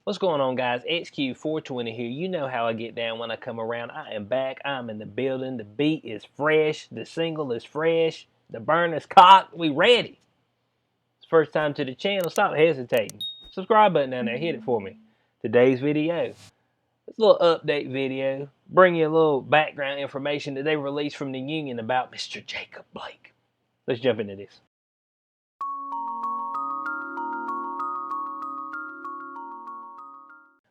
What's going on, guys? XQ420 here. You know how I get down when I come around. I am back. I'm in the building. The beat is fresh. The single is fresh. The burn is cocked. We ready. It's first time to the channel. Stop hesitating. Subscribe button down there. Hit it for me. Today's video. It's a little update video. Bring you a little background information that they released from the union about Mr. Jacob Blake. Let's jump into this.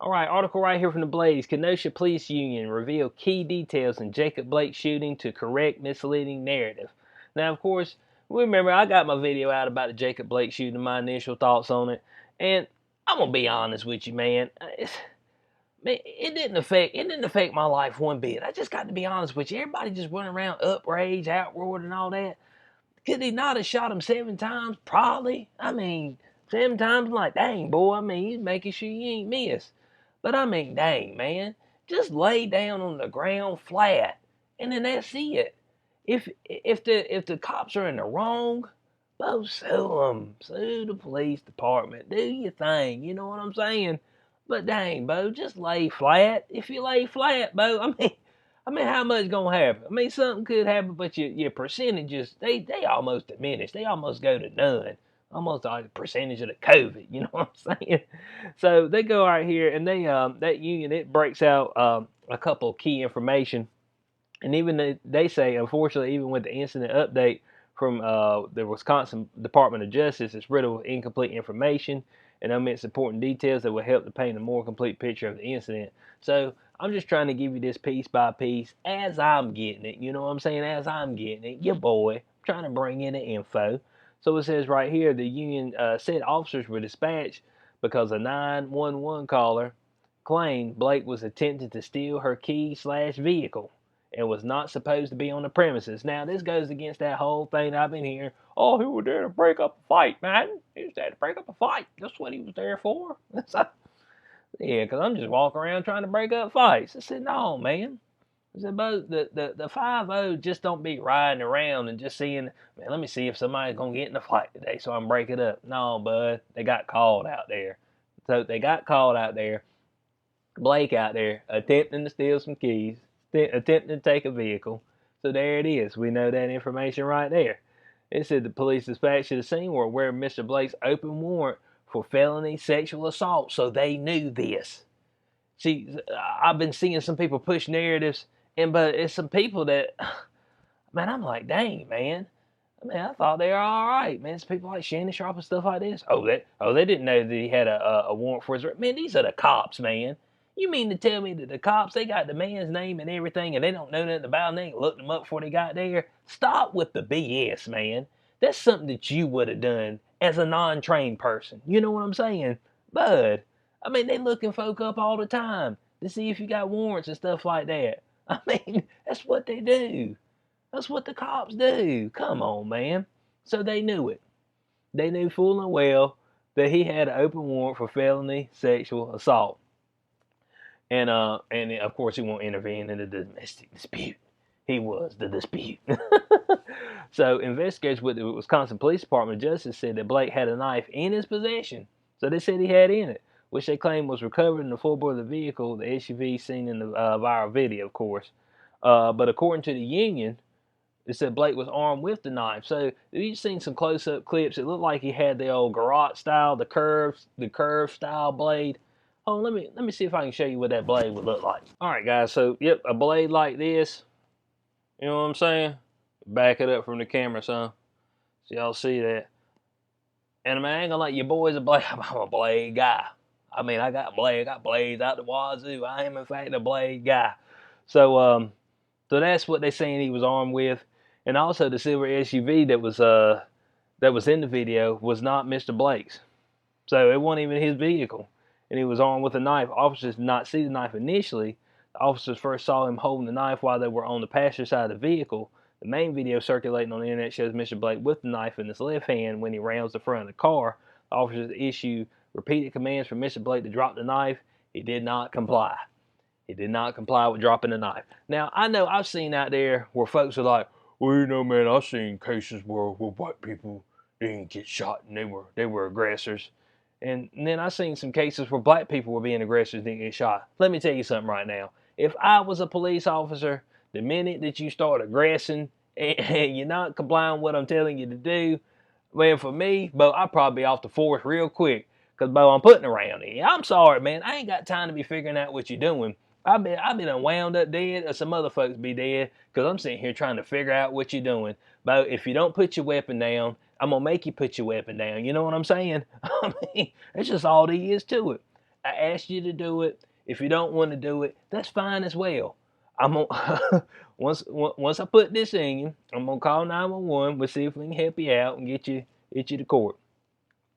Alright, article right here from the Blaze. Kenosha Police Union reveal key details in Jacob Blake shooting to correct misleading narrative. Now, of course, remember I got my video out about the Jacob Blake shooting, my initial thoughts on it, and I'm gonna be honest with you, man. It didn't affect my life one bit. I just got to be honest with you. Everybody just running around upraged, outroared, and all that. Could he not have shot him 7 times? Probably. 7 times. I'm like, dang, boy. He's making sure you ain't miss. But dang, man, just lay down on the ground flat, and then that's it. If the cops are in the wrong, well, sue them, sue the police department, do your thing. You know what I'm saying? But dang, Bo, just lay flat. If you lay flat, Bo, how much gonna happen? Something could happen, but your percentages they almost diminish. They almost go to none. Almost a percentage of the COVID, you know what I'm saying? So they go right here, and they that union, it breaks out a couple of key information, and even they say, unfortunately, even with the incident update from the Wisconsin Department of Justice, it's riddled with incomplete information and omits important details that will help to paint a more complete picture of the incident. So I'm just trying to give you this piece by piece as I'm getting it. You know what I'm saying? As I'm getting it, your boy, trying to bring in the info. So it says right here, the union said officers were dispatched because a 911 caller claimed Blake was attempting to steal her key/vehicle and was not supposed to be on the premises. Now, this goes against that whole thing I've been hearing. Oh, he was there to break up a fight, man. He was there to break up a fight. That's what he was there for. Yeah, because I'm just walking around trying to break up fights. I said, no, man. I said, but the 5-0 just don't be riding around and just seeing, man, let me see if somebody's going to get in a fight today so I can break it up. No, bud, they got called out there. So they got called out there. Blake out there attempting to steal some keys, attempting to take a vehicle. So there it is. We know that information right there. It said the police dispatched to the scene were aware of Mr. Blake's open warrant for felony sexual assault, so they knew this. See, I've been seeing some people push narratives, but it's some people that, man, I'm like, dang, man. I thought they were all right, man. It's people like Shannon Sharp and stuff like this. They didn't know that he had a warrant for his arrest. Man, these are the cops, man. You mean to tell me that the cops, they got the man's name and everything, and they don't know nothing about him? They ain't looked him up before they got there? Stop with the BS, man. That's something that you would have done as a non-trained person. You know what I'm saying? Bud, they looking folk up all the time to see if you got warrants and stuff like that. That's what they do. That's what the cops do. Come on, man. So they knew it. They knew full and well that he had an open warrant for felony sexual assault. And of course he won't intervene in the domestic dispute. He was the dispute. So investigators with the Wisconsin Police Department of Justice said that Blake had a knife in his possession. So they said he had in it, which they claimed was recovered in the floorboard of the vehicle, the SUV seen in the viral video, of course. But according to the union, it said Blake was armed with the knife. So if you've seen some close-up clips, it looked like he had the old garrote style, the curved style blade. Oh, let me see if I can show you what that blade would look like. All right, guys. So yep, a blade like this. You know what I'm saying? Back it up from the camera, son. So y'all see that. And I ain't gonna let your boys a blade. I'm a blade guy. I got blades out the wazoo. I am in fact a blade guy. So that's what they're saying he was armed with. And also the silver SUV that was in the video was not Mr. Blake's. So it wasn't even his vehicle. And he was armed with a knife. Officers did not see the knife initially. The officers first saw him holding the knife while they were on the passenger side of the vehicle. The main video circulating on the internet shows Mr. Blake with the knife in his left hand when he rounds the front of the car. The officers issue repeated commands for Mr. Blake to drop the knife. He did not comply. He did not comply with dropping the knife. Now, I know I've seen out there where folks are like, well, you know, man, I've seen cases where white people, they didn't get shot and they were aggressors. And then I seen some cases where black people were being aggressors and didn't get shot. Let me tell you something right now. If I was a police officer, the minute that you start aggressing and you're not complying with what I'm telling you to do, man, for me, Bo, I'd probably be off the force real quick. Because, Bo, I'm putting around here. I'm sorry, man. I ain't got time to be figuring out what you're doing. I've been unwound up dead, or some other folks be dead, because I'm sitting here trying to figure out what you're doing. Bo, if you don't put your weapon down, I'm going to make you put your weapon down. You know what I'm saying? I mean, that's just all there is to it. I asked you to do it. If you don't want to do it, that's fine as well. I'm gonna once I put this in you, I'm gonna call 911. We'll see if we can help you out and get you to court.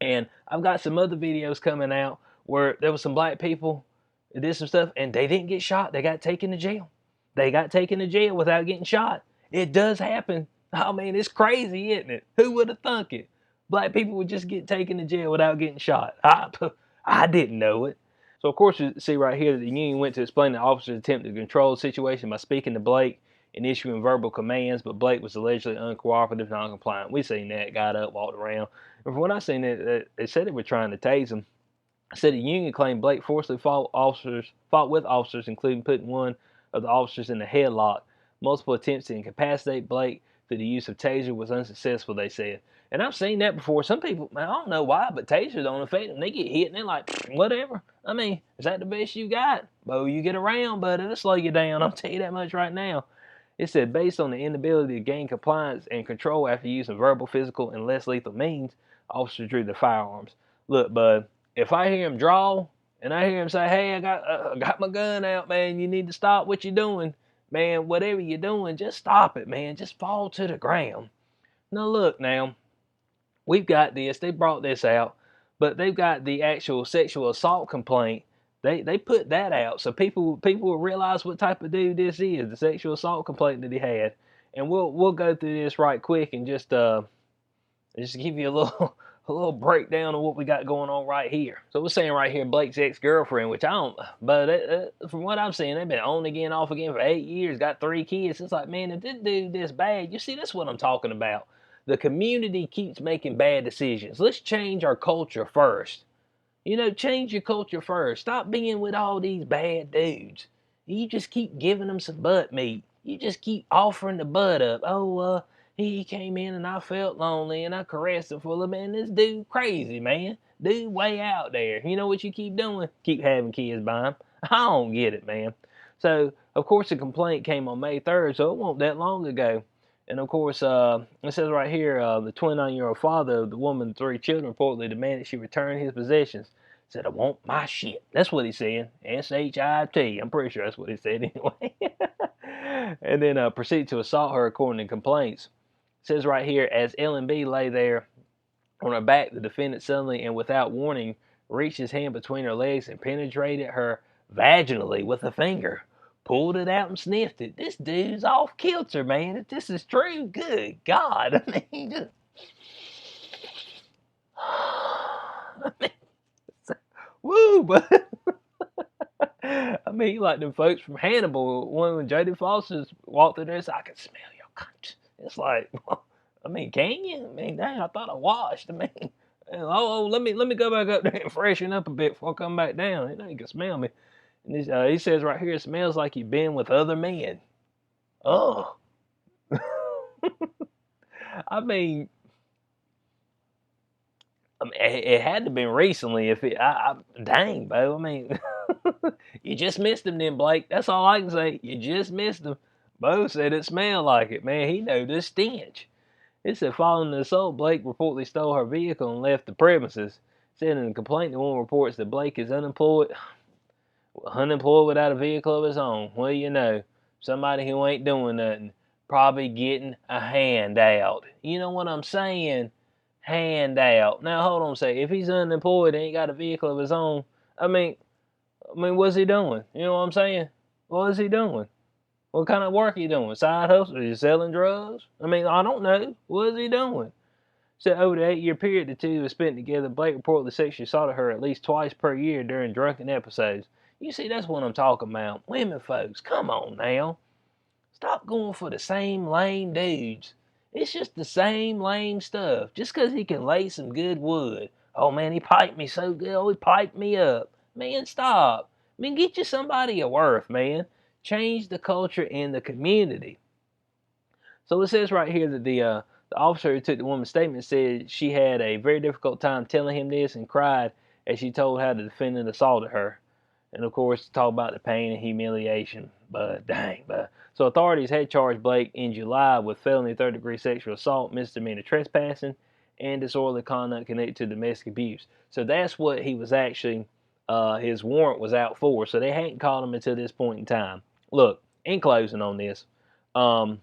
And I've got some other videos coming out where there was some black people that did some stuff and they didn't get shot. They got taken to jail. They got taken to jail without getting shot. It does happen. I mean, it's crazy, isn't it? Who would have thunk it? Black people would just get taken to jail without getting shot. I didn't know it. So, of course, you see right here that the union went to explain the officer's attempt to control the situation by speaking to Blake and issuing verbal commands, but Blake was allegedly uncooperative, non-compliant. We seen that, got up, walked around. And from what I seen, they said they were trying to tase him. I said the union claimed Blake forcibly fought with officers, including putting one of the officers in a headlock. Multiple attempts to incapacitate Blake through the use of taser was unsuccessful, they said. And I've seen that before. Some people, man, I don't know why, but tasers don't affect them. They get hit and they're like, whatever. I mean, is that the best you got? Bo, you get around, but it'll slow you down. I'll tell you that much right now. It said, based on the inability to gain compliance and control after using verbal, physical, and less lethal means, officers drew their firearms. Look, bud, if I hear him draw and I hear him say, hey, I got my gun out, man, you need to stop what you're doing. Man, whatever you're doing, just stop it, man. Just fall to the ground. Now, look, now, we've got this. They brought this out, but they've got the actual sexual assault complaint. They put that out so people will realize what type of dude this is, the sexual assault complaint that he had. And we'll go through this right quick and just give you a little breakdown of what we got going on right here. So we're saying right here, Blake's ex-girlfriend, which I don't, but from what I'm seeing, they've been on again, off again for 8 years, got 3 kids. It's like, man, if this dude this bad, you see, that's what I'm talking about. The community keeps making bad decisions. Let's change our culture first. You know, change your culture first. Stop being with all these bad dudes. You just keep giving them some butt meat. You just keep offering the butt up. Oh, he came in and I felt lonely and I caressed him for a little bit. And this dude crazy, man. Dude way out there. You know what you keep doing? Keep having kids by him. I don't get it, man. So, of course, the complaint came on May 3rd, so it wasn't that long ago. And, of course, it says right here, the 29-year-old father of the woman's 3 children reportedly demanded she return his possessions. Said, I want my shit. That's what he said. S-H-I-T. I'm pretty sure that's what he said anyway. And then proceeded to assault her according to complaints. It says right here, as L&B lay there on her back, the defendant suddenly and without warning reached his hand between her legs and penetrated her vaginally with a finger. Pulled it out and sniffed it. This dude's off kilter, man. If this is true, good God. I mean, just... woo, but I mean, like them folks from Hannibal, when Jodie Foster walked through there, said, I can smell your cunt. It's like, I mean, can you? I mean, dang, I thought I washed. I mean, let me go back up there and freshen up a bit before I come back down. You know, you can smell me. And he says right here, it smells like you've been with other men. Oh. I mean, it had to have been recently. If it, dang, Bo. I mean, you just missed him then, Blake. That's all I can say. You just missed him. Bo said it smelled like it. Man, he knew the stench. It said following the assault, Blake reportedly stole her vehicle and left the premises. Said in the complaint, the woman reports that Blake is unemployed without a vehicle of his own. Well, you know, somebody who ain't doing nothing, probably getting a handout. You know what I'm saying? Handout. Now, hold on a second. If he's unemployed and ain't got a vehicle of his own, I mean, what's he doing? You know what I'm saying? What is he doing? What kind of work he doing? Side hustle? Is he selling drugs? I mean, I don't know. What is he doing? So over the 8-year period the two have spent together, Blake reportedly sexually assaulted her at least twice per year during drunken episodes. You see, that's what I'm talking about. Women folks, come on now. Stop going for the same lame dudes. It's just the same lame stuff. Just because he can lay some good wood. Oh man, he piped me so good. Oh, he piped me up. Man, stop. Man, get you somebody of worth, man. Change the culture in the community. So it says right here that the officer who took the woman's statement said she had a very difficult time telling him this and cried as she told how the defendant assaulted her. And of course, talk about the pain and humiliation. But dang, but so authorities had charged Blake in July with felony third-degree sexual assault, misdemeanor trespassing, and disorderly conduct connected to domestic abuse. So that's what he was actually, his warrant was out for. So they hadn't caught him until this point in time. Look, in closing on this, um,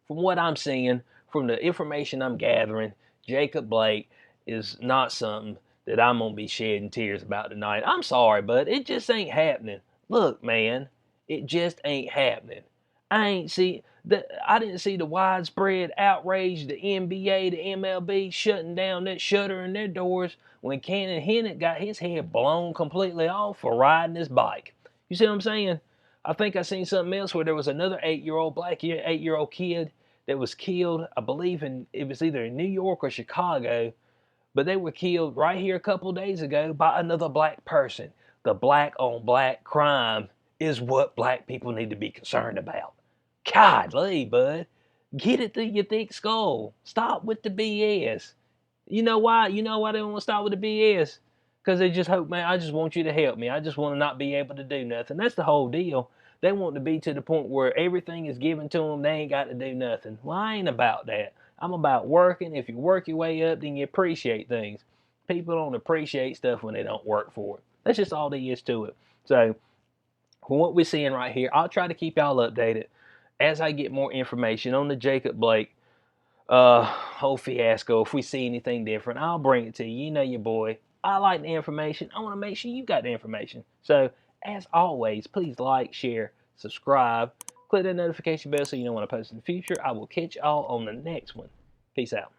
from what I'm seeing, from the information I'm gathering, Jacob Blake is not something that I'm gonna be shedding tears about tonight. I'm sorry, but it just ain't happening. Look, man, it just ain't happening. I didn't see the widespread outrage, the NBA, the MLB shuttering their doors when Cannon Hennett got his head blown completely off for riding his bike. You see what I'm saying? I think I seen something else where there was another 8-year-old kid that was killed. I believe it was either in New York or Chicago, but they were killed right here a couple days ago by another black person. The black on black crime is what black people need to be concerned about. Godly, bud. Get it through your thick skull. Stop with the BS. You know why? You know why they don't want to stop with the BS? Because they just hope, man, I just want you to help me. I just want to not be able to do nothing. That's the whole deal. They want to be to the point where everything is given to them. They ain't got to do nothing. Well, I ain't about that. I'm about working. If you work your way up, then you appreciate things. People don't appreciate stuff when they don't work for it. That's just all there is to it. So, from what we're seeing right here, I'll try to keep y'all updated as I get more information on the Jacob Blake whole fiasco. If we see anything different, I'll bring it to you. You know your boy. I like the information. I want to make sure you got the information. So, as always, please like, share, subscribe, click that notification bell so you know when I post in the future. I will catch y'all on the next one. Peace out.